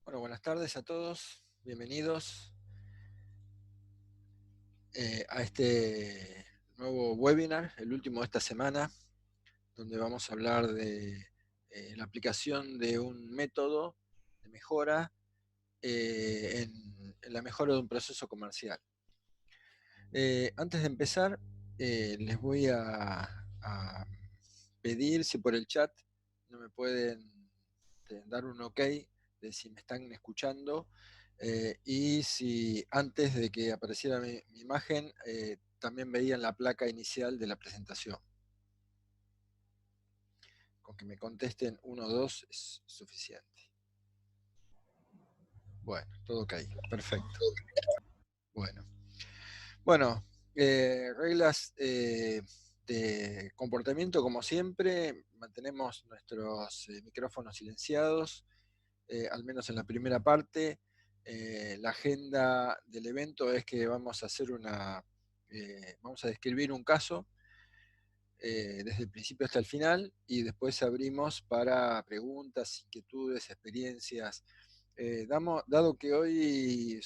Bueno, buenas tardes a todos, bienvenidos a este nuevo webinar, el último de esta semana, donde vamos a hablar de la aplicación de un método de mejora en la mejora de un proceso comercial. Antes de empezar, les voy a pedir si por el chat no me pueden dar un ok de si me están escuchando y si antes de que apareciera mi imagen también veían la placa inicial de la presentación. Con que me contesten 1 o 2 es suficiente. Bueno, todo ok, perfecto. Bueno, reglas de comportamiento como siempre, mantenemos nuestros micrófonos silenciados, al menos en la primera parte. La agenda del evento es que vamos a hacer vamos a describir un caso desde el principio hasta el final y después abrimos para preguntas, inquietudes, experiencias. Dado que hoy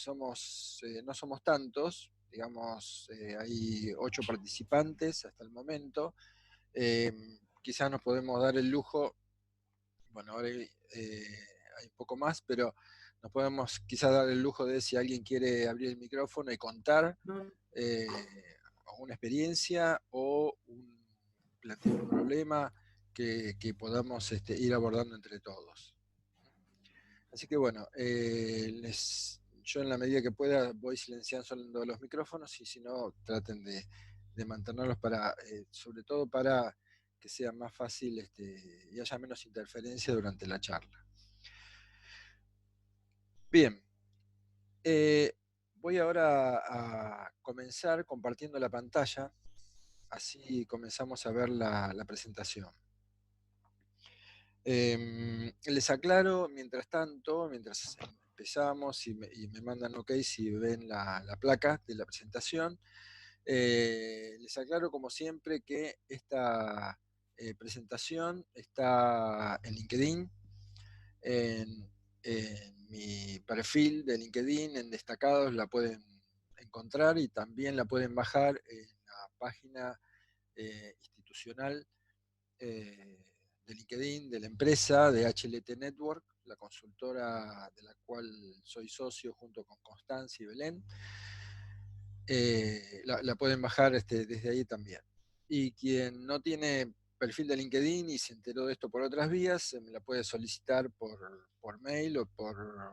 no somos tantos, digamos, hay 8 participantes hasta el momento, eh, quizás nos podemos dar el lujo, bueno, ahora hay un poco más, pero nos podemos quizás dar el lujo de si alguien quiere abrir el micrófono y contar eh, una experiencia o plantear un problema que podamos ir abordando entre todos. Así que bueno, yo en la medida que pueda voy silenciando los micrófonos y si no, traten de mantenerlos sobre todo para que sea más fácil y haya menos interferencia durante la charla. Bien, voy ahora a comenzar compartiendo la pantalla, así comenzamos a ver la presentación. Les aclaro, mientras tanto, mientras empezamos y me mandan ok si ven la placa de la presentación, les aclaro como siempre que esta presentación está en LinkedIn, en mi perfil de LinkedIn, en destacados la pueden encontrar y también la pueden bajar en la página institucional de LinkedIn, de la empresa, de HLT Network, la consultora de la cual soy socio junto con Constancia y Belén. La pueden bajar desde ahí también. Y quien no tiene perfil de LinkedIn y se enteró de esto por otras vías, me la puede solicitar por mail o por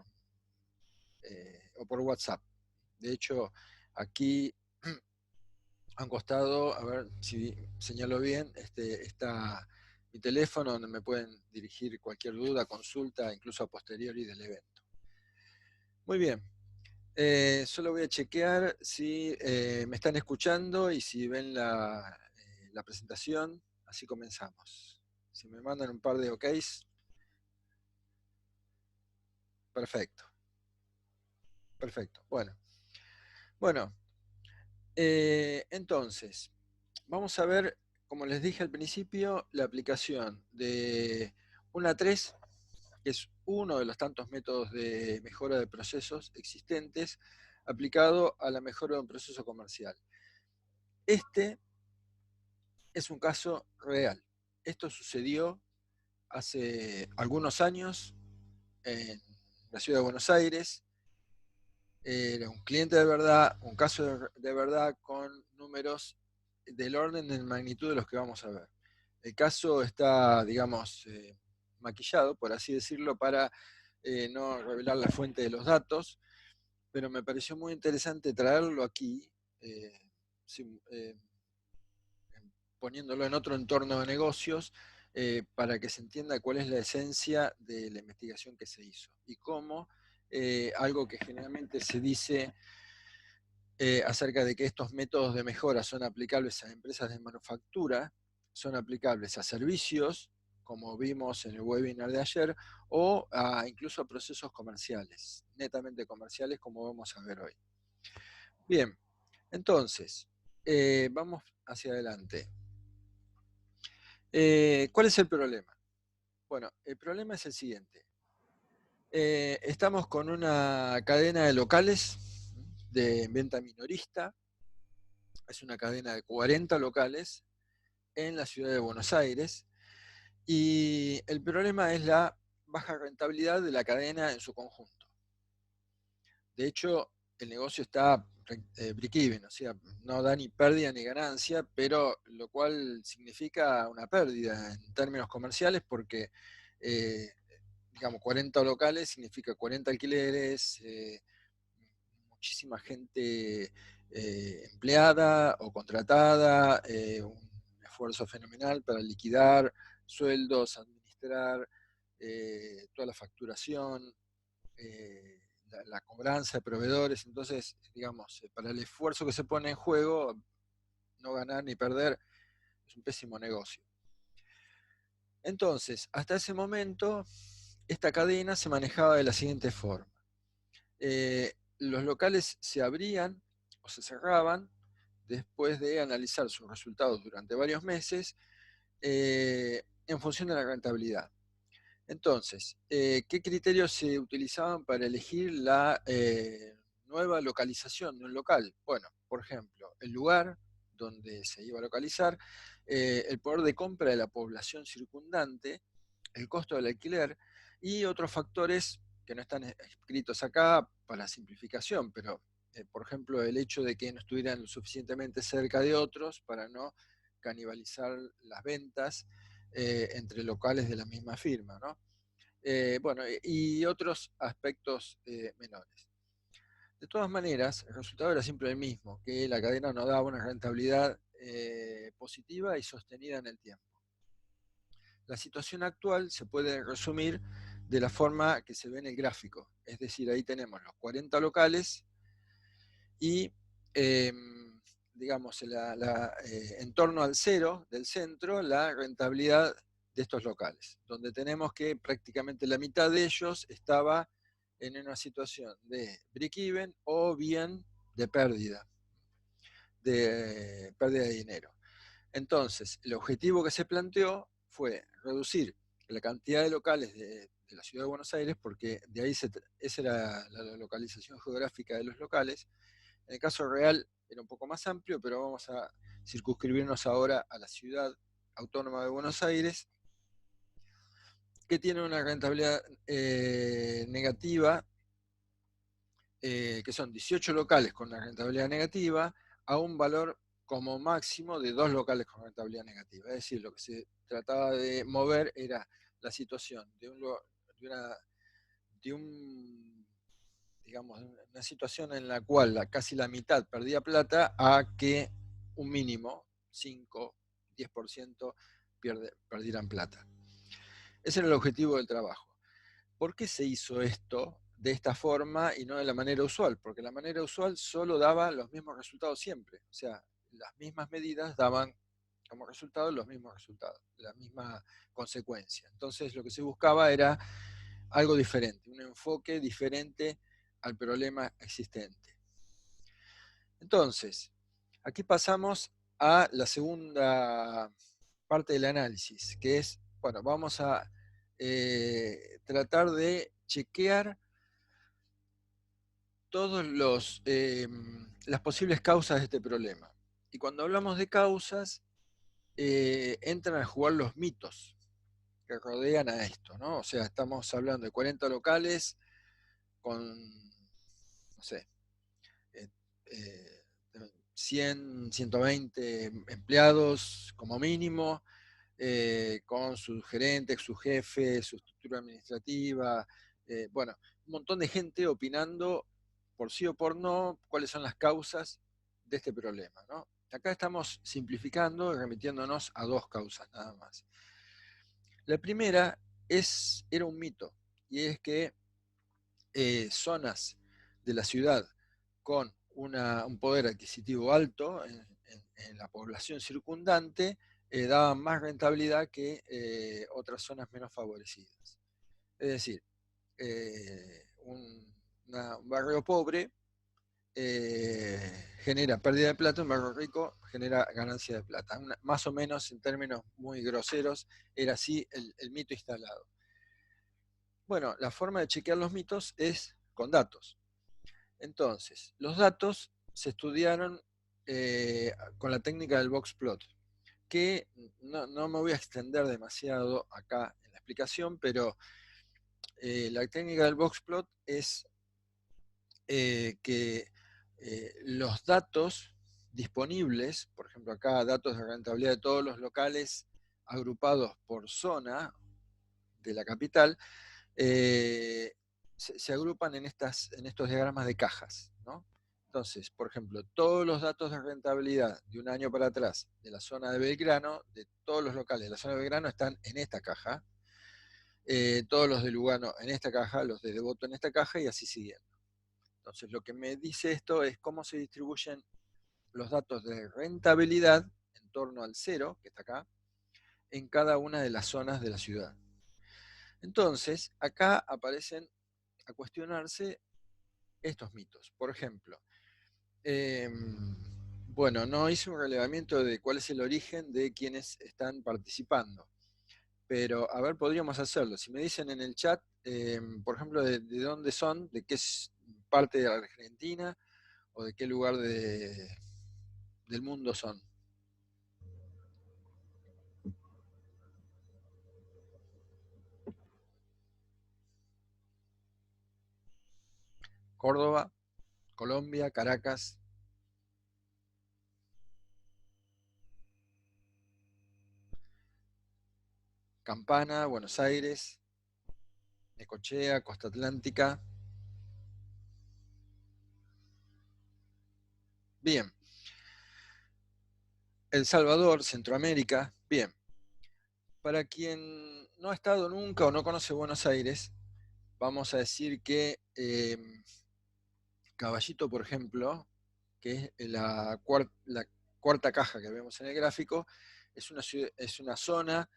WhatsApp. De hecho, aquí a un costado, a ver si señalo bien, está mi teléfono donde me pueden dirigir cualquier duda, consulta, incluso a posteriori del evento. Muy bien, solo voy a chequear si me están escuchando y si ven la presentación, así comenzamos. Si me mandan un par de OKs, perfecto, perfecto. Bueno, entonces, vamos a ver, como les dije al principio, la aplicación de 1 a 3, que es uno de los tantos métodos de mejora de procesos existentes, aplicado a la mejora de un proceso comercial. Este es un caso real. Esto sucedió hace algunos años en la ciudad de Buenos Aires. Era un cliente de verdad, un caso de verdad con números del orden de magnitud de los que vamos a ver. El caso está, digamos, maquillado, por así decirlo, para no revelar la fuente de los datos, pero me pareció muy interesante traerlo aquí, sin, poniéndolo en otro entorno de negocios, para que se entienda cuál es la esencia de la investigación que se hizo y cómo algo que generalmente se dice acerca de que estos métodos de mejora son aplicables a empresas de manufactura, son aplicables a servicios, como vimos en el webinar de ayer, o incluso a procesos comerciales, netamente comerciales, como vamos a ver hoy. Bien, entonces, vamos hacia adelante. ¿Cuál es el problema? Bueno, el problema es el siguiente. Estamos con una cadena de locales de venta minorista. Es una cadena de 40 locales en la ciudad de Buenos Aires. Y el problema es la baja rentabilidad de la cadena en su conjunto. De hecho, el negocio está break-even, o sea, no da ni pérdida ni ganancia, pero lo cual significa una pérdida en términos comerciales porque, digamos, 40 locales significa 40 alquileres, muchísima gente empleada o contratada, un esfuerzo fenomenal para liquidar sueldos, administrar toda la facturación, la cobranza de proveedores. Entonces, digamos, para el esfuerzo que se pone en juego, no ganar ni perder es un pésimo negocio. Entonces, hasta ese momento, esta cadena se manejaba de la siguiente forma. Los locales se abrían o se cerraban después de analizar sus resultados durante varios meses en función de la rentabilidad. Entonces, ¿qué criterios se utilizaban para elegir la nueva localización de un local? Bueno, por ejemplo, el lugar donde se iba a localizar, el poder de compra de la población circundante, el costo del alquiler y otros factores que no están escritos acá para simplificación, pero por ejemplo el hecho de que no estuvieran lo suficientemente cerca de otros para no canibalizar las ventas entre locales de la misma firma, ¿no? Bueno, y otros aspectos menores. De todas maneras, el resultado era siempre el mismo, que la cadena no daba una rentabilidad positiva y sostenida en el tiempo. La situación actual se puede resumir de la forma que se ve en el gráfico, es decir, ahí tenemos los 40 locales y digamos, en torno al cero del centro, la rentabilidad de estos locales, donde tenemos que prácticamente la mitad de ellos estaba en una situación de break-even o bien de pérdida de dinero. Entonces, el objetivo que se planteó fue reducir la cantidad de locales de la ciudad de Buenos Aires, porque de ahí esa era la localización geográfica de los locales. En el caso real era un poco más amplio, pero vamos a circunscribirnos ahora a la ciudad autónoma de Buenos Aires, que tiene una rentabilidad negativa, que son 18 locales con una rentabilidad negativa, a un valor como máximo de 2 locales con rentabilidad negativa. Es decir, lo que se trataba de mover era la situación de un digamos, una situación en la cual casi la mitad perdía plata a que un mínimo, 5, 10% perdieran plata. Ese era el objetivo del trabajo. ¿Por qué se hizo esto de esta forma y no de la manera usual? Porque la manera usual solo daba los mismos resultados siempre. O sea, las mismas medidas daban como resultado los mismos resultados, la misma consecuencia. Entonces lo que se buscaba era algo diferente, un enfoque diferente al problema existente. Entonces, aquí pasamos a la segunda parte del análisis, que es, bueno, vamos a tratar de chequear todas las posibles causas de este problema. Y cuando hablamos de causas, entran a jugar los mitos que rodean a esto, ¿no? O sea, estamos hablando de 40 locales con, no sé, 100, 120 empleados como mínimo, con sus gerentes, su jefe, su estructura administrativa, bueno, un montón de gente opinando por sí o por no cuáles son las causas de este problema, ¿no? Acá estamos simplificando y remitiéndonos a 2 causas nada más. La primera era un mito, y es que zonas de la ciudad con un poder adquisitivo alto en la población circundante daban más rentabilidad que otras zonas menos favorecidas. Es decir, un barrio pobre genera pérdida de plata, un barrio rico genera ganancia de plata. Más o menos, en términos muy groseros, era así el mito instalado. Bueno, la forma de chequear los mitos es con datos. Entonces, los datos se estudiaron con la técnica del box plot, que no me voy a extender demasiado acá en la explicación, pero la técnica del box plot es que los datos disponibles, por ejemplo acá datos de rentabilidad de todos los locales agrupados por zona de la capital, se agrupan en estos diagramas de cajas, ¿no? Entonces, por ejemplo, todos los datos de rentabilidad de un año para atrás de la zona de Belgrano, de todos los locales de la zona de Belgrano están en esta caja, todos los de Lugano en esta caja, los de Devoto en esta caja y así siguiendo. Entonces, lo que me dice esto es cómo se distribuyen los datos de rentabilidad en torno al cero, que está acá, en cada una de las zonas de la ciudad. Entonces, acá aparecen a cuestionarse estos mitos. Por ejemplo, bueno, no hice un relevamiento de cuál es el origen de quienes están participando, pero a ver, podríamos hacerlo. Si me dicen en el chat, por ejemplo, de dónde son, de qué parte de la Argentina o de qué lugar del mundo son. Córdoba, Colombia, Caracas, Campana, Buenos Aires, Necochea, Costa Atlántica. Bien. El Salvador, Centroamérica. Bien. Para quien no ha estado nunca o no conoce Buenos Aires, vamos a decir que Caballito, por ejemplo, que es la cuarta caja que vemos en el gráfico, es una zona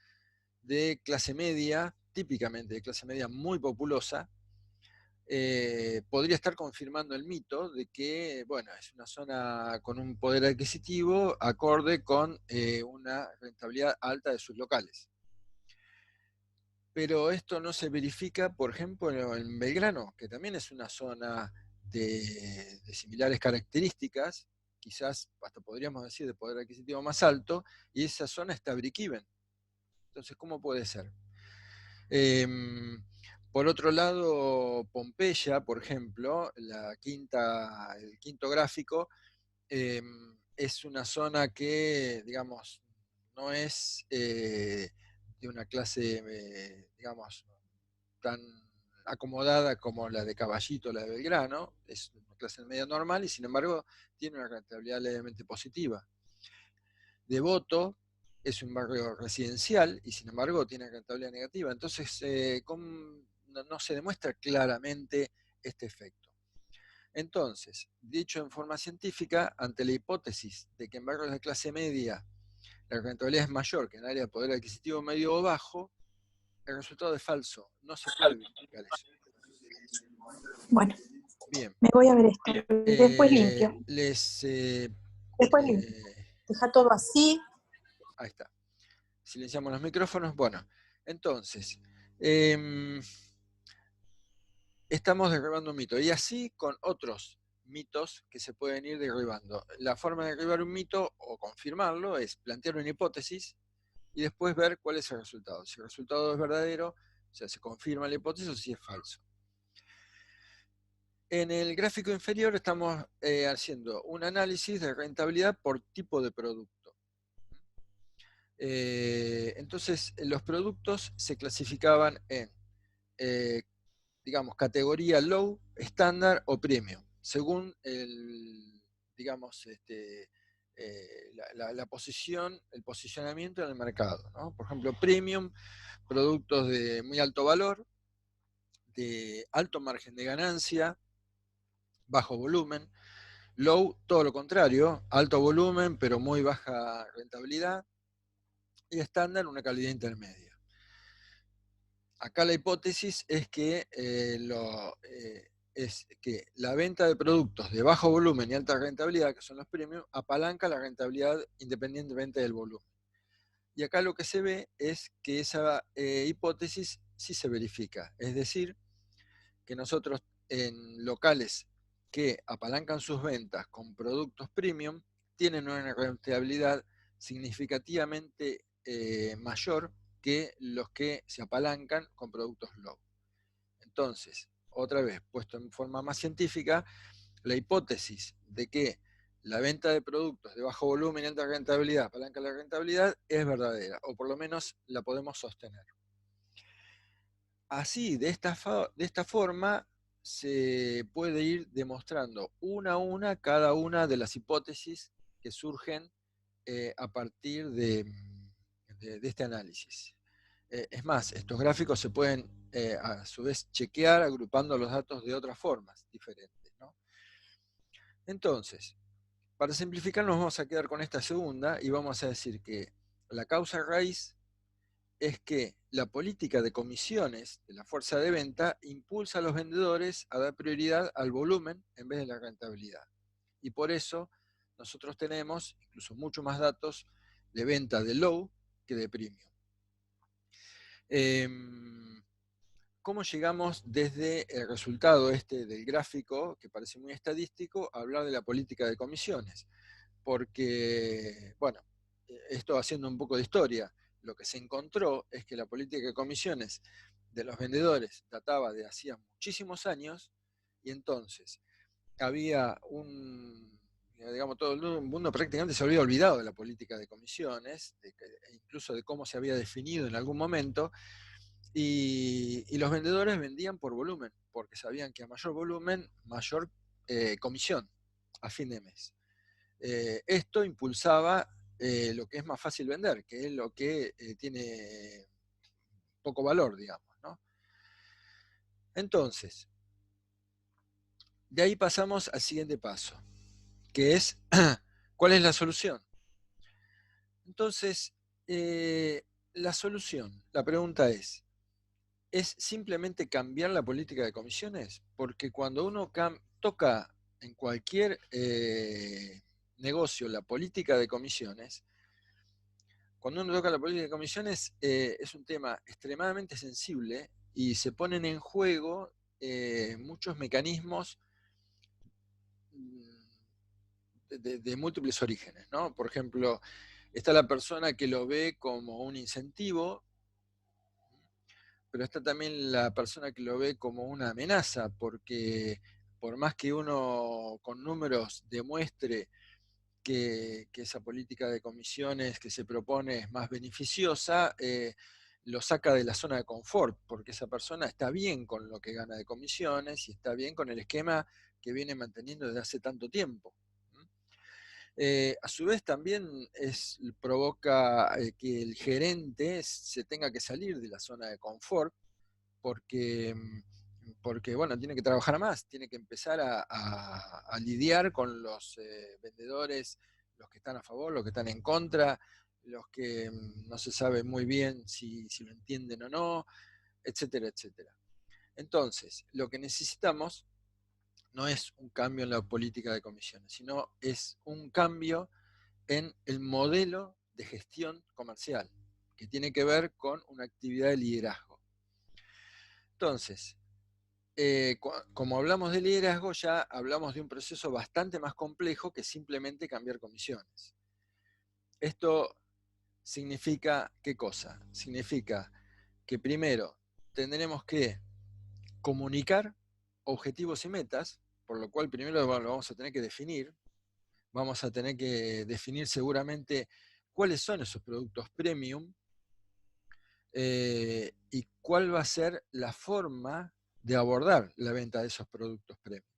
de clase media, típicamente de clase media muy populosa. Podría estar confirmando el mito de que, bueno, es una zona con un poder adquisitivo acorde con una rentabilidad alta de sus locales. Pero esto no se verifica, por ejemplo, en Belgrano, que también es una zona de similares características, quizás hasta podríamos decir de poder adquisitivo más alto, y esa zona está break-even. Entonces, ¿cómo puede ser? Por otro lado, Pompeya, por ejemplo, el quinto gráfico, es una zona que, digamos, no es de una clase, digamos, tan acomodada como la de Caballito, la de Belgrano, es una clase media normal y sin embargo tiene una rentabilidad levemente positiva. Devoto es un barrio residencial y sin embargo tiene rentabilidad negativa. Entonces no se demuestra claramente este efecto. Entonces, dicho en forma científica, ante la hipótesis de que en barrios de clase media la rentabilidad es mayor que en área de poder adquisitivo medio o bajo, el resultado es falso. No se puede verificar eso. Bueno, Bien. me voy a ver esto. Después limpio. Después limpio. Deja todo así. Ahí está. Silenciamos los micrófonos. Bueno, entonces, estamos derribando un mito. Y así con otros mitos que se pueden ir derribando. La forma de derribar un mito o confirmarlo es plantear una hipótesis y después ver cuál es el resultado. Si el resultado es verdadero, o sea, se confirma la hipótesis o si es falso. En el gráfico inferior estamos haciendo un análisis de rentabilidad por tipo de producto. Entonces, los productos se clasificaban en, digamos, categoría low, estándar o premium, según digamos, la posición, el posicionamiento en el mercado, ¿no? Por ejemplo, premium, productos de muy alto valor, de alto margen de ganancia, bajo volumen. Low, todo lo contrario, alto volumen, pero muy baja rentabilidad. Y estándar, una calidad intermedia. Acá la hipótesis es que, la venta de productos de bajo volumen y alta rentabilidad, que son los premium, apalanca la rentabilidad independientemente del volumen. Y acá lo que se ve es que esa hipótesis sí se verifica. Es decir, que nosotros en locales que apalancan sus ventas con productos premium tienen una rentabilidad significativamente mayor que los que se apalancan con productos low. Entonces, otra vez, puesto en forma más científica, la hipótesis de que la venta de productos de bajo volumen y alta rentabilidad apalanca la rentabilidad es verdadera, o por lo menos la podemos sostener. Así, de esta forma, se puede ir demostrando una a una cada una de las hipótesis que surgen a partir de este análisis. Es más, estos gráficos se pueden a su vez chequear agrupando los datos de otras formas diferentes, ¿no? Entonces, para simplificar nos vamos a quedar con esta segunda y vamos a decir que la causa raíz es que la política de comisiones de la fuerza de venta impulsa a los vendedores a dar prioridad al volumen en vez de la rentabilidad. Y por eso nosotros tenemos incluso mucho más datos de venta de low que de premium. ¿Cómo llegamos desde el resultado del gráfico, que parece muy estadístico, a hablar de la política de comisiones? Porque, bueno, esto haciendo un poco de historia, lo que se encontró es que la política de comisiones de los vendedores databa de hacía muchísimos años, y entonces había digamos, todo el mundo prácticamente se había olvidado de la política de comisiones, incluso de cómo se había definido en algún momento, y los vendedores vendían por volumen, porque sabían que a mayor volumen, mayor comisión a fin de mes. Esto impulsaba lo que es más fácil vender, que es lo que tiene poco valor, digamos, ¿no? Entonces, de ahí pasamos al siguiente paso, que es, ¿cuál es la solución? Entonces, la solución, la pregunta es simplemente cambiar la política de comisiones? Porque cuando uno toca en cualquier negocio la política de comisiones, cuando uno toca la política de comisiones es un tema extremadamente sensible y se ponen en juego muchos mecanismos de múltiples orígenes, ¿no? Por ejemplo, está la persona que lo ve como un incentivo, pero está también la persona que lo ve como una amenaza, porque por más que uno con números demuestre que esa política de comisiones que se propone es más beneficiosa, lo saca de la zona de confort, porque esa persona está bien con lo que gana de comisiones y está bien con el esquema que viene manteniendo desde hace tanto tiempo. A su vez también provoca que el gerente se tenga que salir de la zona de confort porque, bueno, tiene que trabajar más, tiene que empezar a lidiar con los vendedores, los que están a favor, los que están en contra, los que no se sabe muy bien si lo entienden o no, etcétera, etcétera. Entonces, lo que necesitamos no es un cambio en la política de comisiones, sino es un cambio en el modelo de gestión comercial, que tiene que ver con una actividad de liderazgo. Entonces, como hablamos de liderazgo, ya hablamos de un proceso bastante más complejo que simplemente cambiar comisiones. Esto significa, ¿qué cosa? Significa que primero tendremos que comunicar objetivos y metas, por lo cual primero lo vamos a tener que definir. Vamos a tener que definir seguramente cuáles son esos productos premium y cuál va a ser la forma de abordar la venta de esos productos premium.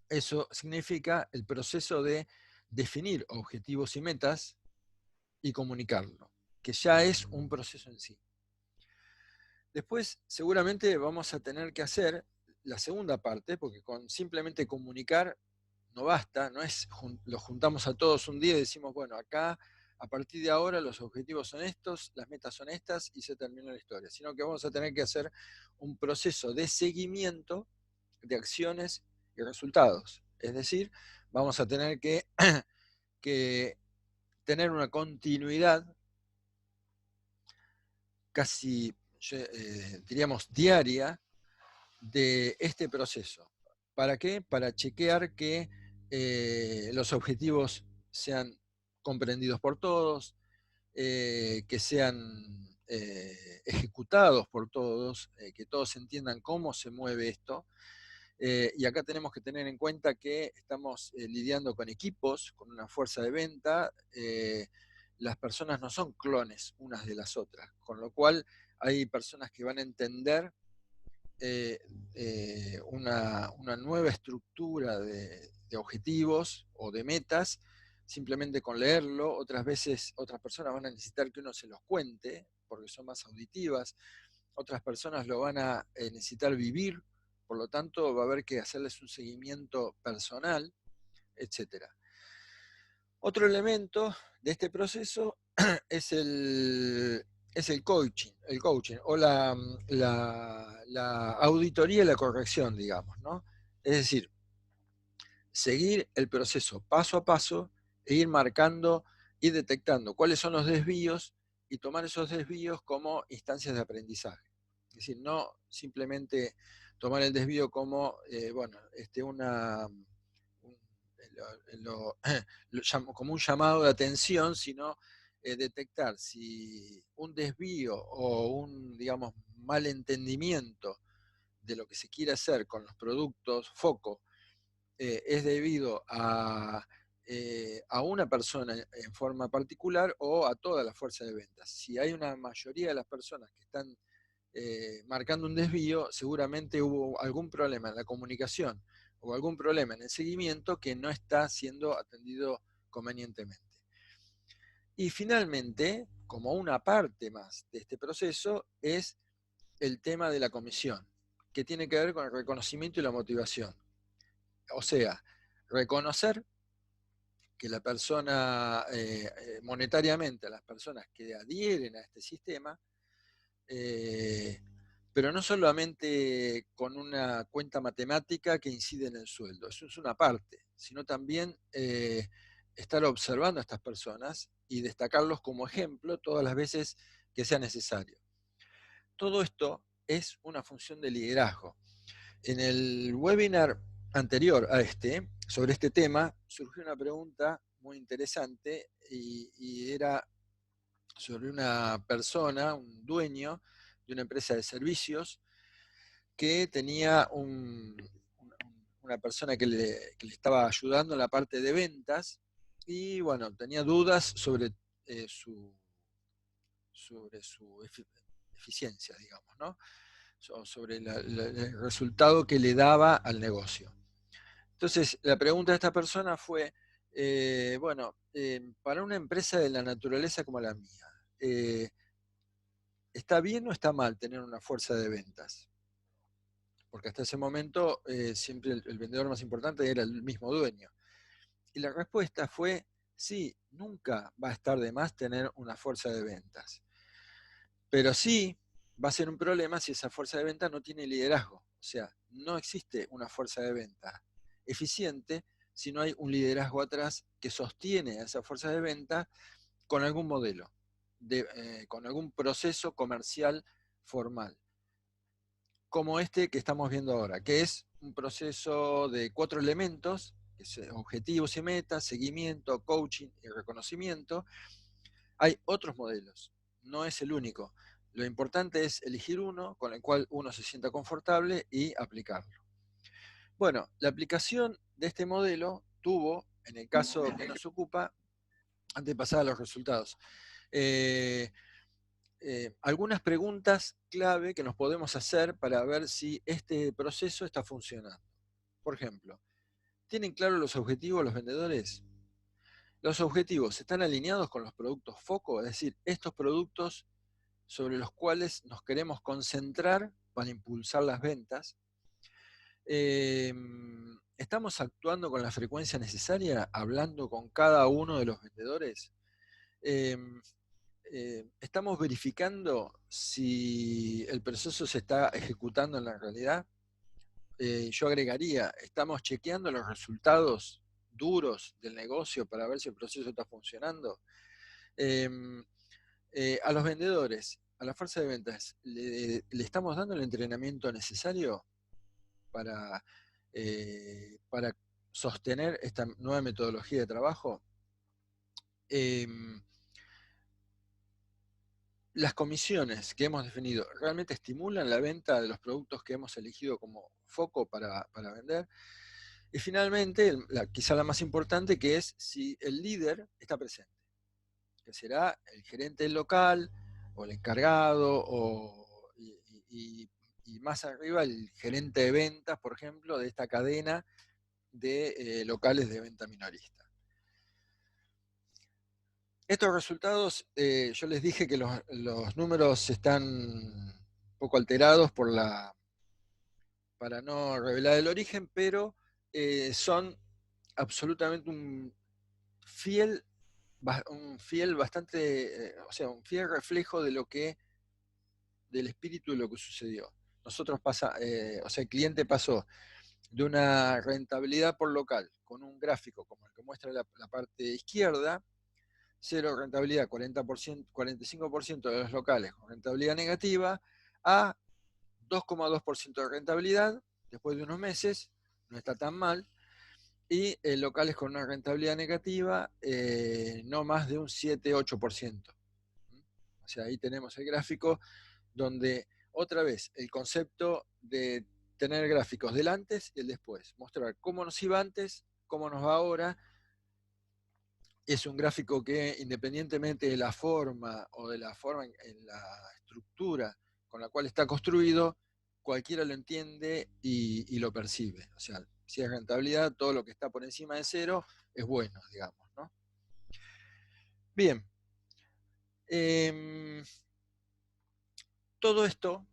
Eso significa el proceso de definir objetivos y metas y comunicarlo, que ya es un proceso en sí. Después, seguramente vamos a tener que hacer la segunda parte, porque con simplemente comunicar no basta, no es los juntamos a todos un día y decimos, bueno, acá a partir de ahora los objetivos son estos, las metas son estas y se termina la historia, sino que vamos a tener que hacer un proceso de seguimiento de acciones y resultados. Es decir, vamos a tener que tener una continuidad casi diríamos, diaria de este proceso. ¿Para qué? Para chequear que los objetivos sean comprendidos por todos, que sean ejecutados por todos, que todos entiendan cómo se mueve esto. Y acá tenemos que tener en cuenta que estamos lidiando con equipos, con una fuerza de venta. Las personas no son clones unas de las otras, con lo cual hay personas que van a entender una nueva estructura de objetivos o de metas simplemente con leerlo. Otras veces otras personas van a necesitar que uno se los cuente porque son más auditivas, otras personas lo van a necesitar vivir, por lo tanto va a haber que hacerles un seguimiento personal, etc. Otro elemento de este proceso es el coaching o la auditoría y la corrección, digamos, ¿no? Es decir, seguir el proceso paso a paso e ir marcando y detectando cuáles son los desvíos y tomar esos desvíos como instancias de aprendizaje. Es decir, no simplemente tomar el desvío como, como un llamado de atención, sino detectar si un desvío o un, digamos, mal entendimiento de lo que se quiere hacer con los productos foco es debido a una persona en forma particular o a toda la fuerza de ventas. Si hay una mayoría de las personas que están marcando un desvío, seguramente hubo algún problema en la comunicación o algún problema en el seguimiento que no está siendo atendido convenientemente. Y finalmente, como una parte más de este proceso, es el tema de la comisión, que tiene que ver con el reconocimiento y la motivación. O sea, reconocer que la persona, monetariamente, a las personas que adhieren a este sistema, pero no solamente con una cuenta matemática que incide en el sueldo, eso es una parte, sino también estar observando a estas personas y destacarlos como ejemplo todas las veces que sea necesario. Todo esto es una función de liderazgo. En el webinar anterior a sobre este tema, surgió una pregunta muy interesante y era sobre una persona, un dueño de una empresa de servicios que tenía una persona que le estaba ayudando en la parte de ventas y bueno, tenía dudas sobre su eficiencia, digamos, ¿no? Sobre el resultado que le daba al negocio. Entonces, la pregunta de esta persona fue, para una empresa de la naturaleza como la mía, ¿está bien o está mal tener una fuerza de ventas? Porque hasta ese momento siempre el vendedor más importante era el mismo dueño. Y la respuesta fue, sí, nunca va a estar de más tener una fuerza de ventas. Pero sí va a ser un problema si esa fuerza de ventas no tiene liderazgo. O sea, no existe una fuerza de venta eficiente si no hay un liderazgo atrás que sostiene a esa fuerza de venta con algún modelo, con algún proceso comercial formal, como este que estamos viendo ahora, que es un proceso de 4 elementos, que es objetivos y metas, seguimiento, coaching y reconocimiento. Hay otros modelos, no es el único. Lo importante es elegir uno con el cual uno se sienta confortable y aplicarlo. Bueno, la aplicación de este modelo tuvo, en el caso que nos ocupa, antes de pasar a los resultados, algunas preguntas clave que nos podemos hacer para ver si este proceso está funcionando. Por ejemplo, ¿tienen claro los objetivos los vendedores? ¿Los objetivos están alineados con los productos foco? Es decir, estos productos sobre los cuales nos queremos concentrar para impulsar las ventas. ¿Estamos actuando con la frecuencia necesaria, hablando con cada uno de los vendedores? ¿Estamos verificando si el proceso se está ejecutando en la realidad? Yo agregaría, ¿estamos chequeando los resultados duros del negocio para ver si el proceso está funcionando? A los vendedores, a la fuerza de ventas le estamos dando el entrenamiento necesario para sostener esta nueva metodología de trabajo. Las comisiones que hemos definido realmente estimulan la venta de los productos que hemos elegido como foco para vender. Y finalmente, quizá la más importante, que es si el líder está presente, que será el gerente del local o el encargado y más arriba el gerente de ventas, por ejemplo, de esta cadena de locales de venta minorista. Estos resultados, yo les dije que los números están un poco alterados para no revelar el origen, pero son absolutamente un fiel reflejo de del espíritu de lo que sucedió. El cliente pasó de una rentabilidad por local con un gráfico como el que muestra la parte izquierda, cero rentabilidad, 40%, 45% de los locales con rentabilidad negativa, a 2,2% de rentabilidad después de unos meses, no está tan mal, y locales con una rentabilidad negativa no más de un 7-8%. O sea, ahí tenemos el gráfico donde otra vez el concepto de tener gráficos del antes y el después, mostrar cómo nos iba antes, cómo nos va ahora. Es un gráfico que, independientemente de la forma o de la forma en la estructura con la cual está construido, cualquiera lo entiende y lo percibe. O sea, si es rentabilidad, todo lo que está por encima de cero es bueno, digamos, ¿no? Bien. Todo esto,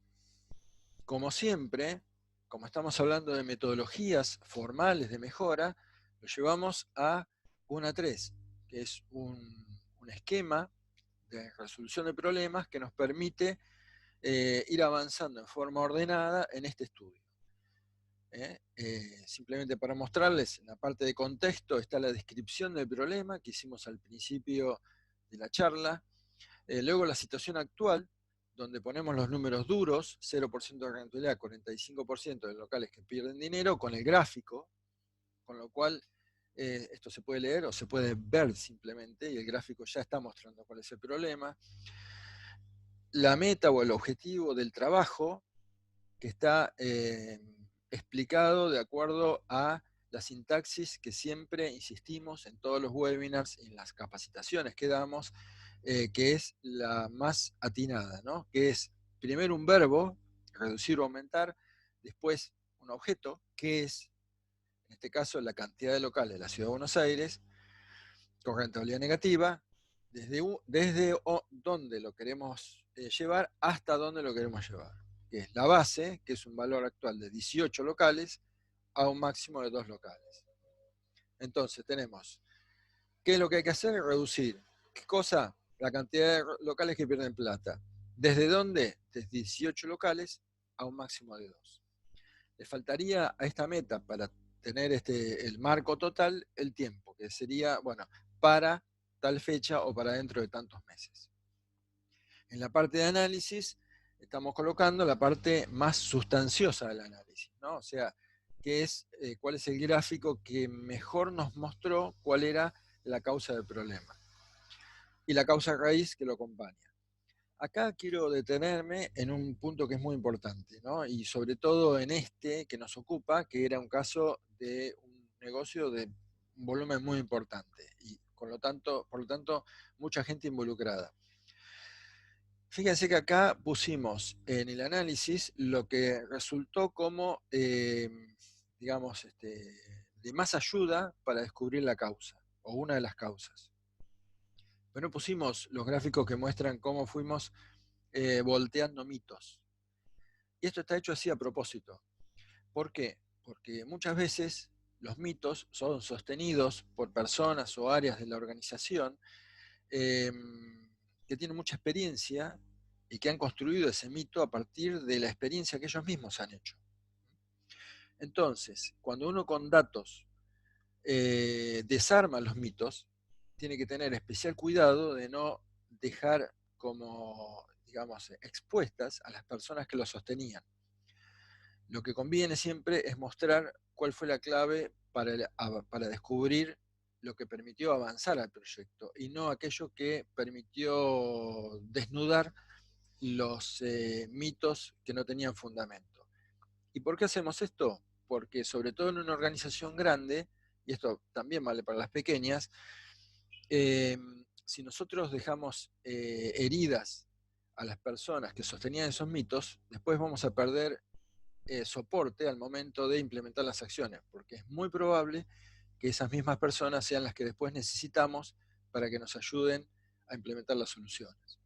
como siempre, como estamos hablando de metodologías formales de mejora, lo llevamos a 1-3, que es un esquema de resolución de problemas que nos permite ir avanzando en forma ordenada en este estudio. Simplemente para mostrarles, en la parte de contexto está la descripción del problema que hicimos al principio de la charla. Luego la situación actual, donde ponemos los números duros, 0% de rentabilidad, 45% de locales que pierden dinero, con el gráfico, con lo cual esto se puede leer o se puede ver simplemente, y el gráfico ya está mostrando cuál es el problema. La meta o el objetivo del trabajo, que está explicado de acuerdo a la sintaxis que siempre insistimos en todos los webinars, en las capacitaciones que damos, que es la más atinada, ¿no? Que es primero un verbo, reducir o aumentar, después un objeto, que es, en este caso, la cantidad de locales de la Ciudad de Buenos Aires, con rentabilidad negativa, desde dónde lo queremos llevar hasta dónde lo queremos llevar, que es la base, que es un valor actual de 18 locales, a un máximo de 2 locales. Entonces tenemos, ¿qué es lo que hay que hacer? Reducir. ¿Qué cosa? La cantidad de locales que pierden plata. ¿Desde dónde? Desde 18 locales a un máximo de 2. Le faltaría a esta meta para tener el marco total el tiempo, que sería, bueno, para tal fecha o para dentro de tantos meses. En la parte de análisis estamos colocando la parte más sustanciosa del análisis, ¿no? O sea, cuál es el gráfico que mejor nos mostró cuál era la causa del problema y la causa raíz que lo acompaña. Acá quiero detenerme en un punto que es muy importante, ¿no? Y sobre todo en este que nos ocupa, que era un caso de un negocio de un volumen muy importante y por lo tanto, mucha gente involucrada. Fíjense que acá pusimos en el análisis lo que resultó como, digamos, de más ayuda para descubrir la causa, o una de las causas. Pero no pusimos los gráficos que muestran cómo fuimos volteando mitos. Y esto está hecho así a propósito. ¿Por qué? Porque muchas veces los mitos son sostenidos por personas o áreas de la organización que tienen mucha experiencia y que han construido ese mito a partir de la experiencia que ellos mismos han hecho. Entonces, cuando uno con datos desarma los mitos, tiene que tener especial cuidado de no dejar como digamos, expuestas a las personas que lo sostenían. Lo que conviene siempre es mostrar cuál fue la clave para descubrir lo que permitió avanzar al proyecto y no aquello que permitió desnudar los mitos que no tenían fundamento. ¿Y por qué hacemos esto? Porque sobre todo en una organización grande, y esto también vale para las pequeñas, si nosotros dejamos heridas a las personas que sostenían esos mitos, después vamos a perder soporte al momento de implementar las acciones, porque es muy probable que esas mismas personas sean las que después necesitamos para que nos ayuden a implementar las soluciones.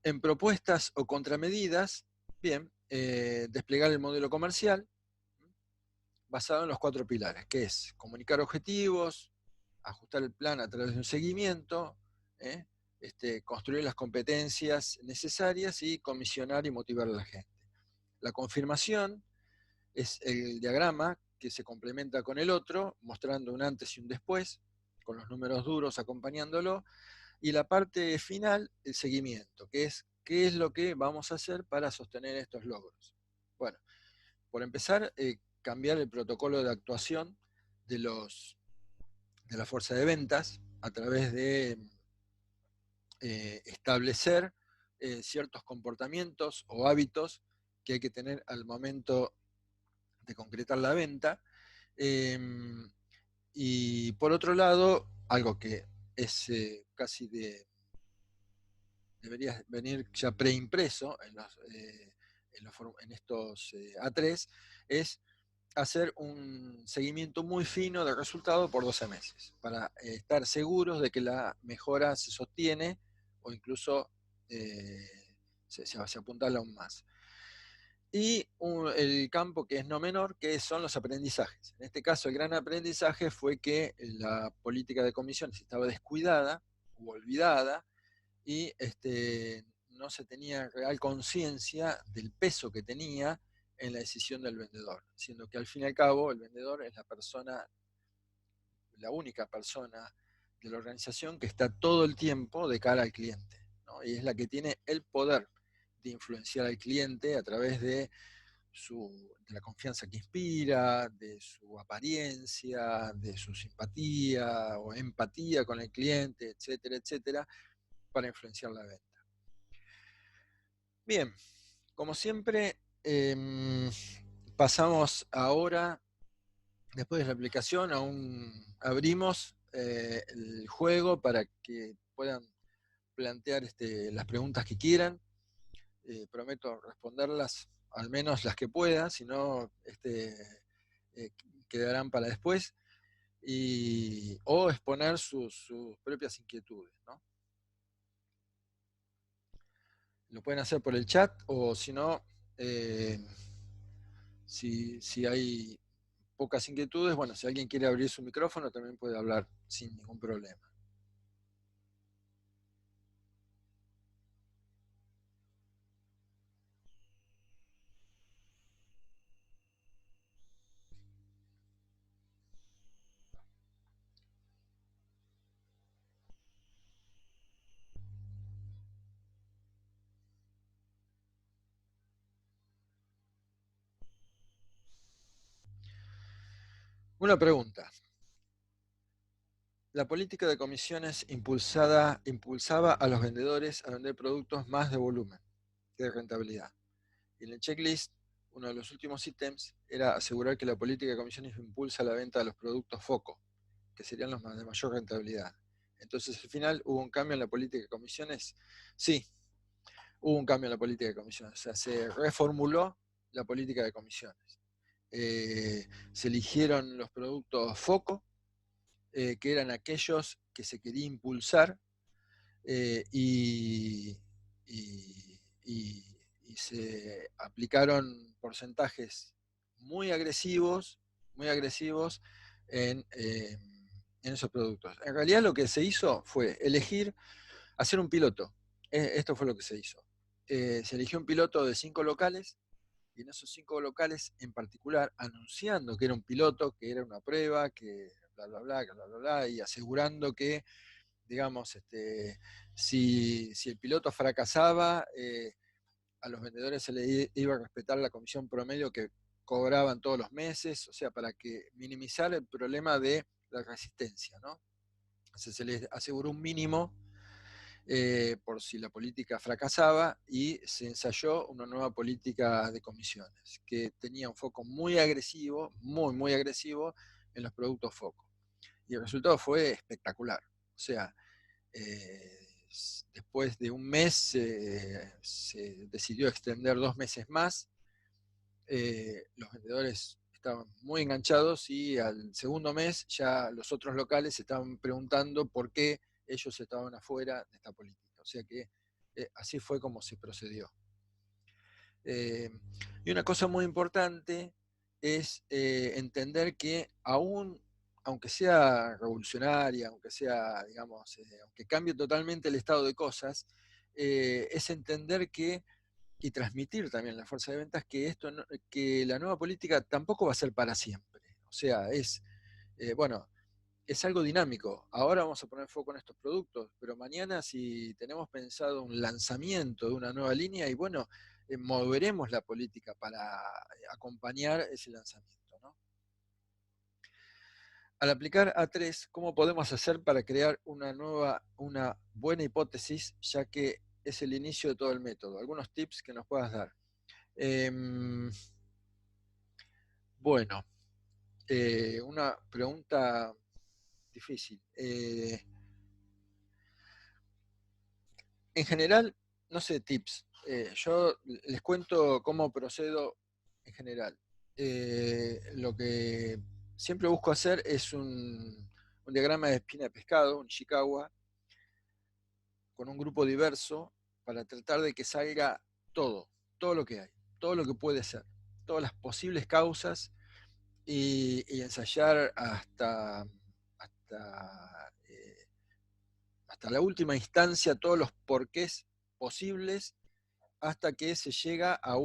En propuestas o contramedidas, bien, desplegar el modelo comercial basado en los 4 pilares, que es comunicar objetivos, ajustar el plan a través de un seguimiento, construir las competencias necesarias y comisionar y motivar a la gente. La confirmación es el diagrama que se complementa con el otro, mostrando un antes y un después, con los números duros acompañándolo, y la parte final, el seguimiento, que es qué es lo que vamos a hacer para sostener estos logros. Bueno, por empezar, cambiar el protocolo de actuación de la fuerza de ventas a través de establecer ciertos comportamientos o hábitos que hay que tener al momento de concretar la venta. Y por otro lado, algo que es casi debería venir ya preimpreso en estos A3, es hacer un seguimiento muy fino del resultado por 12 meses, para estar seguros de que la mejora se sostiene o incluso se apuntala aún más. Y el campo que es no menor, que son los aprendizajes. En este caso, el gran aprendizaje fue que la política de comisiones estaba descuidada u olvidada y no se tenía real conciencia del peso que tenía en la decisión del vendedor, siendo que al fin y al cabo el vendedor es la persona, la única persona de la organización que está todo el tiempo de cara al cliente, ¿no? Y es la que tiene el poder de influenciar al cliente a través de la confianza que inspira, de su apariencia, de su simpatía o empatía con el cliente, etcétera, etcétera, para influenciar la venta. Bien, como siempre, pasamos ahora, después de la aplicación, abrimos el juego para que puedan plantear las preguntas que quieran. Prometo responderlas, al menos las que pueda, si no quedarán para después, o exponer sus propias inquietudes, ¿no? Lo pueden hacer por el chat, o si no, si hay pocas inquietudes, bueno, si alguien quiere abrir su micrófono también puede hablar sin ningún problema. Una pregunta. La política de comisiones impulsaba a los vendedores a vender productos más de volumen que de rentabilidad. Y en el checklist, uno de los últimos ítems era asegurar que la política de comisiones impulsa la venta de los productos foco, que serían los de mayor rentabilidad. Entonces, al final, ¿hubo un cambio en la política de comisiones? Sí, hubo un cambio en la política de comisiones. O sea, se reformuló la política de comisiones. Se eligieron los productos foco, que eran aquellos que se quería impulsar, y se aplicaron porcentajes muy agresivos en esos productos. En realidad lo que se hizo fue hacer un piloto. Esto fue lo que se hizo. Se eligió un piloto de 5 locales, y en esos 5 locales en particular, anunciando que era un piloto, que era una prueba, que bla, bla, bla, bla, bla, bla, y asegurando que digamos, si el piloto fracasaba, a los vendedores se les iba a respetar la comisión promedio que cobraban todos los meses, o sea, para que minimizar el problema de la resistencia, ¿no? Entonces se les aseguró un mínimo por si la política fracasaba, y se ensayó una nueva política de comisiones que tenía un foco muy agresivo, muy agresivo en los productos foco. Y el resultado fue espectacular. O sea, después de un mes se decidió extender 2 meses más. Los vendedores estaban muy enganchados y al segundo mes ya los otros locales se estaban preguntando por qué ellos estaban afuera de esta política. O sea que así fue como se procedió. Y una cosa muy importante es entender que aunque sea revolucionaria, aunque sea, digamos, aunque cambie totalmente el estado de cosas, es entender que y transmitir también la fuerza de ventas que la nueva política tampoco va a ser para siempre. O sea, bueno, es algo dinámico. Ahora vamos a poner foco en estos productos, pero mañana si tenemos pensado un lanzamiento de una nueva línea, y bueno, moveremos la política para acompañar ese lanzamiento, ¿no? Al aplicar A3, ¿cómo podemos hacer para crear una buena hipótesis, ya que es el inicio de todo el método? Algunos tips que nos puedas dar. Bueno, una pregunta difícil. En general, no sé, tips. Yo les cuento cómo procedo en general. Lo que siempre busco hacer es un diagrama de espina de pescado, un Ishikawa, con un grupo diverso, para tratar de que salga todo lo que hay, todo lo que puede ser, todas las posibles causas, y ensayar hasta la última instancia todos los porqués posibles, hasta que se llega a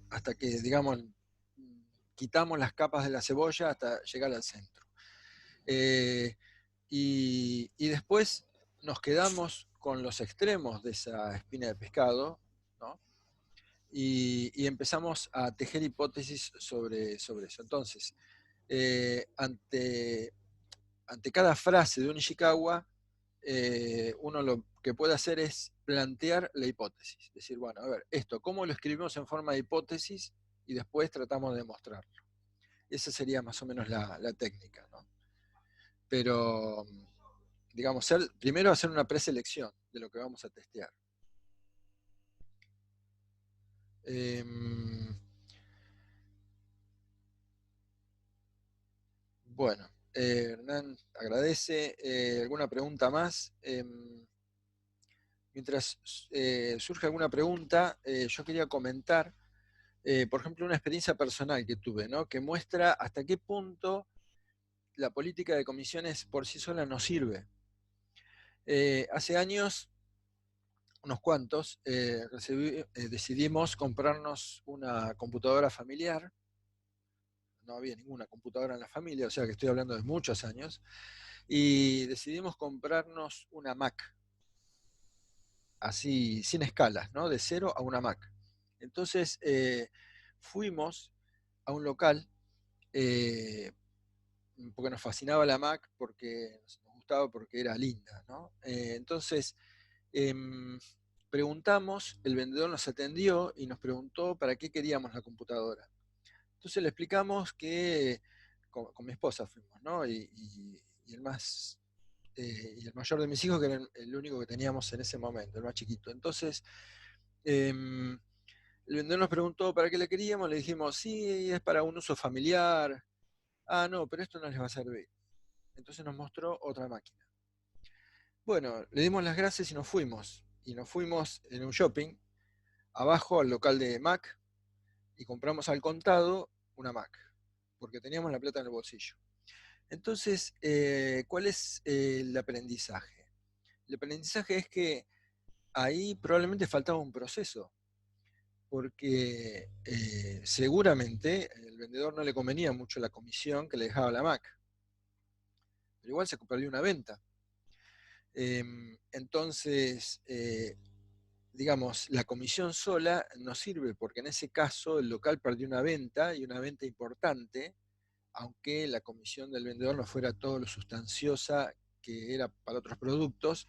hasta que, digamos, quitamos las capas de la cebolla hasta llegar al centro. Y después nos quedamos con los extremos de esa espina de pescado, ¿no? Y empezamos a tejer hipótesis sobre eso. Entonces, ante cada frase de un Ishikawa, uno lo que puede hacer es plantear la hipótesis. Decir, bueno, a ver, esto, ¿cómo lo escribimos en forma de hipótesis? Y después tratamos de demostrarlo. Esa sería más o menos la técnica, ¿no? Pero, digamos, primero hacer una preselección de lo que vamos a testear. Bueno, Hernán agradece. ¿Alguna pregunta más? Mientras surge alguna pregunta, yo quería comentar, por ejemplo, una experiencia personal que tuve, ¿no? Que muestra hasta qué punto la política de comisiones por sí sola no sirve. Hace años, unos cuantos, decidimos comprarnos una computadora familiar. No había ninguna computadora en la familia, o sea que estoy hablando de muchos años, y decidimos comprarnos una Mac, así sin escalas, ¿no? De 0 a una Mac. Entonces fuimos a un local, porque nos fascinaba la Mac, porque nos gustaba, porque era linda, ¿no? Entonces preguntamos, el vendedor nos atendió y nos preguntó para qué queríamos la computadora. Entonces le explicamos que con mi esposa fuimos, ¿no? Y el mayor de mis hijos, que era el único que teníamos en ese momento, el más chiquito. Entonces, el vendedor nos preguntó para qué le queríamos, le dijimos, sí, es para un uso familiar. Ah, no, pero esto no les va a servir. Entonces nos mostró otra máquina. Bueno, le dimos las gracias y nos fuimos. Y nos fuimos en un shopping, abajo al local de Mac, y compramos al contado una Mac, porque teníamos la plata en el bolsillo. Entonces, ¿cuál es el aprendizaje? El aprendizaje es que ahí probablemente faltaba un proceso, porque seguramente el vendedor no le convenía mucho la comisión que le dejaba la Mac. pero igual se perdió una venta. Entonces, digamos, la comisión sola no sirve porque en ese caso el local perdió una venta y una venta importante, aunque la comisión del vendedor no fuera todo lo sustanciosa que era para otros productos,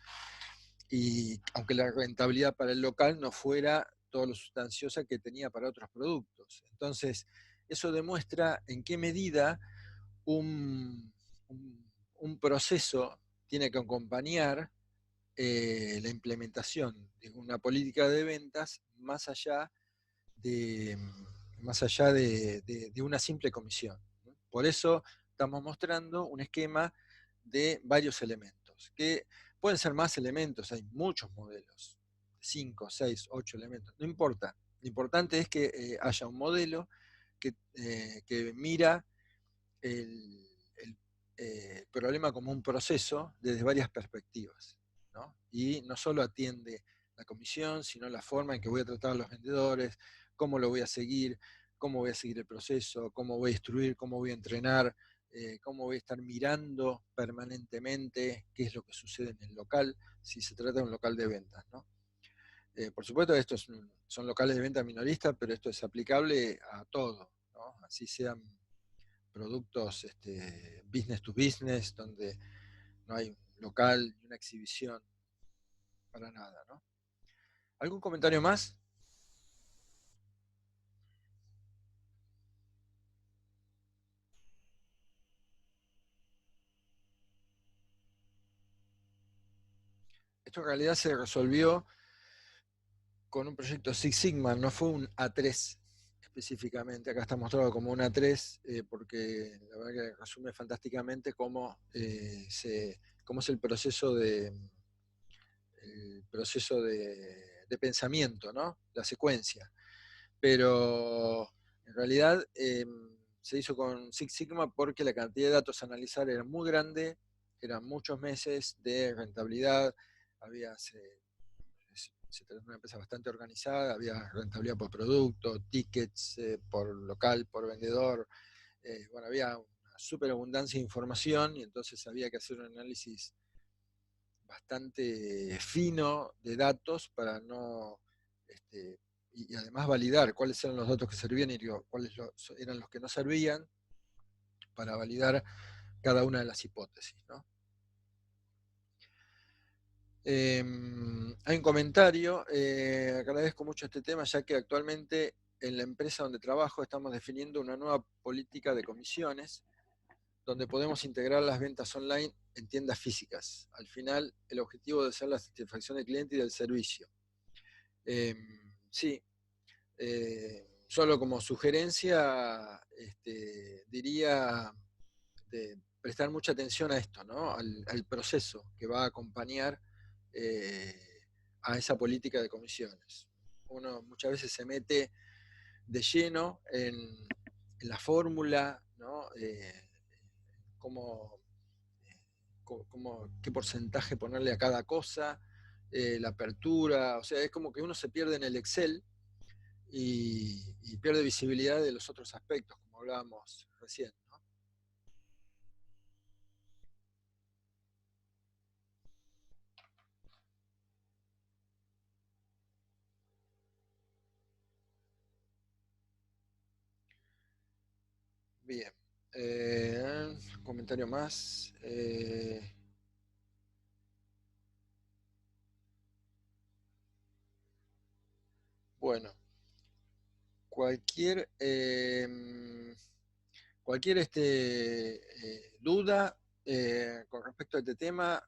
y aunque la rentabilidad para el local no fuera todo lo sustanciosa que tenía para otros productos. Entonces, eso demuestra en qué medida un, un proceso tiene que acompañar la implementación de una política de ventas de, más allá de una simple comisión. Por eso estamos mostrando un esquema de varios elementos, que pueden ser más elementos, hay muchos modelos, 5, 6, 8 elementos, no importa. Lo importante es que haya un modelo que mira el problema como un proceso desde varias perspectivas, ¿no? Y no solo atiende la comisión, sino la forma en que voy a tratar a los vendedores, cómo lo voy a seguir, cómo voy a seguir el proceso, cómo voy a instruir, cómo voy a entrenar, cómo voy a estar mirando permanentemente qué es lo que sucede en el local, si se trata de un local de ventas, ¿no? Por supuesto, estos son locales de venta minoristas, pero esto es aplicable a todo, ¿no? Así sean productos business to business, donde no hay un local y una exhibición para nada, ¿no? ¿Algún comentario más? Esto en realidad se resolvió con un proyecto Six Sigma, no fue un A3 específicamente. Acá está mostrado como un A3 porque la verdad que resume fantásticamente cómo es el proceso de pensamiento, ¿no? La secuencia. Pero en realidad se hizo con Six Sigma porque la cantidad de datos a analizar era muy grande, eran muchos meses de rentabilidad, se trató de una empresa bastante organizada, había rentabilidad por producto, tickets por local, por vendedor, bueno, había una súper abundancia de información y entonces había que hacer un análisis bastante fino de datos para no, y además validar cuáles eran los datos que servían y cuáles eran los que no servían para validar cada una de las hipótesis, ¿no? Hay un comentario, agradezco mucho este tema, ya que actualmente en la empresa donde trabajo estamos definiendo una nueva política de comisiones, donde podemos integrar las ventas online en tiendas físicas. Al final, el objetivo debe ser la satisfacción del cliente y del servicio. Sí, solo como sugerencia, diría de prestar mucha atención a esto, ¿no? Al proceso que va a acompañar a esa política de comisiones. Uno muchas veces se mete de lleno en la fórmula, ¿no? Cómo, qué porcentaje ponerle a cada cosa, la apertura, o sea, es como que uno se pierde en el Excel y pierde visibilidad de los otros aspectos, como hablábamos recién, ¿no? Bien. Comentario más. Bueno, cualquier cualquier duda con respecto a este tema,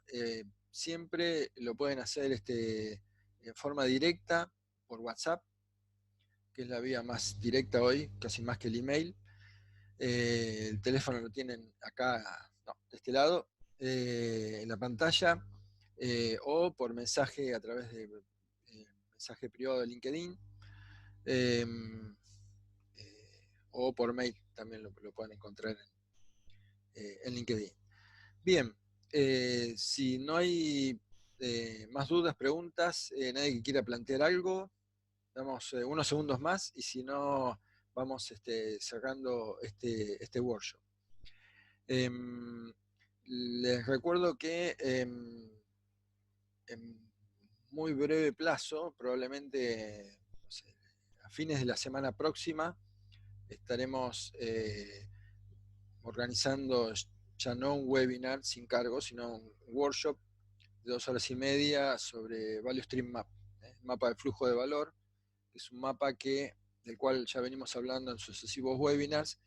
siempre lo pueden hacer en forma directa por WhatsApp, que es la vía más directa hoy, casi más que el email. El teléfono lo tienen acá, no, de este lado, en la pantalla, o por mensaje a través de mensaje privado de LinkedIn, eh, o por mail, también lo pueden encontrar en LinkedIn. Bien, si no hay más dudas, preguntas, nadie que quiera plantear algo, damos unos segundos más y si no, vamos cerrando este workshop. les recuerdo que en muy breve plazo, probablemente no sé, a fines de la semana próxima, estaremos organizando ya no un webinar sin cargo, sino un workshop de 2 horas y media sobre Value Stream Map, mapa de flujo de valor, que es un mapa del cual ya venimos hablando en sucesivos webinars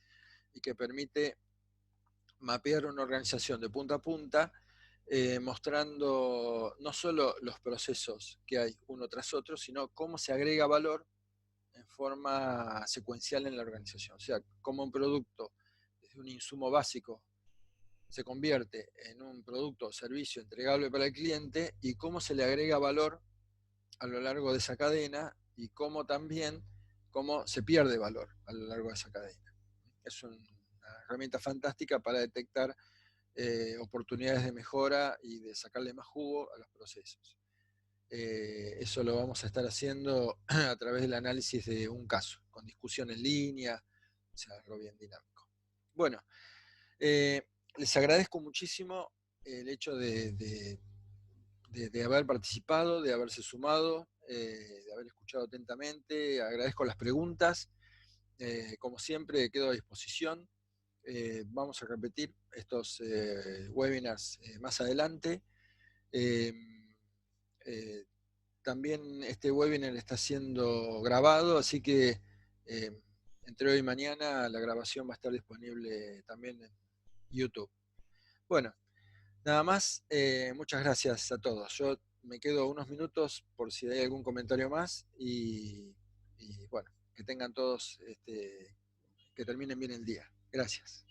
y que permite mapear una organización de punta a punta, mostrando no solo los procesos que hay uno tras otro, sino cómo se agrega valor en forma secuencial en la organización. O sea, cómo un producto, desde un insumo básico, se convierte en un producto o servicio entregable para el cliente y cómo se le agrega valor a lo largo de esa cadena y cómo se pierde valor a lo largo de esa cadena. Es una herramienta fantástica para detectar oportunidades de mejora y de sacarle más jugo a los procesos. Eso lo vamos a estar haciendo a través del análisis de un caso, con discusión en línea, o sea, algo bien dinámico. Bueno, les agradezco muchísimo el hecho de haber participado, de haberse sumado, de haber escuchado atentamente. Agradezco las preguntas. Como siempre, quedo a disposición. Vamos a repetir estos webinars más adelante. También este webinar está siendo grabado, así que entre hoy y mañana la grabación va a estar disponible también en YouTube. Bueno, nada más, muchas gracias a todos. Yo me quedo unos minutos por si hay algún comentario más y bueno, que tengan todos, que terminen bien el día. Gracias.